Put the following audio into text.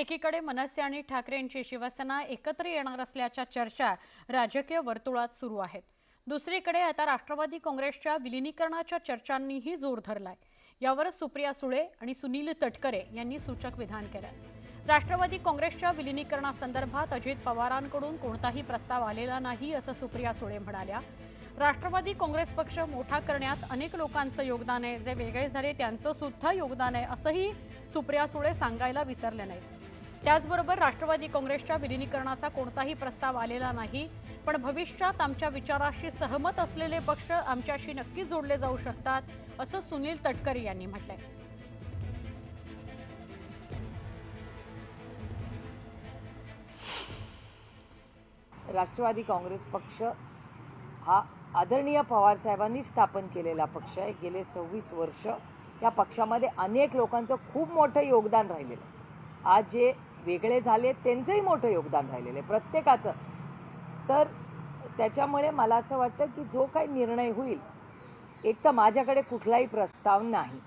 एकीकडे मनसे आणि ठाकरेंची शिवसेना एकत्र येणार असल्याच्या चर्चा राजकीय वर्तुळात सुरू आहेत। दुसरीकडे आता राष्ट्रवादी काँग्रेसच्या विलीनीकरणाच्या चर्चांनीही जोर धरलाय। यावर सुप्रिया सुळे आणि सुनील तटकरे यांनी सूचक विधान केलं। राष्ट्रवादी काँग्रेसच्या विलीनीकरणासंदर्भात अजित पवारांकडून कोणताही प्रस्ताव आलेला नाही असं सुप्रिया सुळे म्हणाल्या। राष्ट्रवादी काँग्रेस पक्ष मोठा करण्यात अनेक लोकांचं योगदान आहे, जे वेगळे झाले त्यांचं सुद्धा योगदान आहे असंही सुप्रिया सुळे सांगायला विसरले नाहीत। त्याचबरोबर राष्ट्रवादी काँग्रेसच्या विलीनीकरणाचा कोणताही प्रस्ताव आलेला नाही, पण भविष्यात आमच्या विचाराशी सहमत असलेले पक्ष आमच्याशी नक्की जोडले जाऊ शकतात असं सुनील तटकरे यांनी म्हटलंय। राष्ट्रवादी काँग्रेस पक्ष हा आदरणीय पवार साहेबांनी स्थापन केलेला पक्ष आहे। गेले 26 वर्ष या पक्षामध्ये अनेक लोकांचं खूप मोठं योगदान राहिलेलं आहे। आज जे वेगळे झाले त्यांचंही मोठं योगदान राहिलेलं आहे प्रत्येकाचं। तर त्याच्यामुळे मला असं वाटतं की जो काही निर्णय होईल, एक तर माझ्याकडे कुठलाही प्रस्ताव नाही,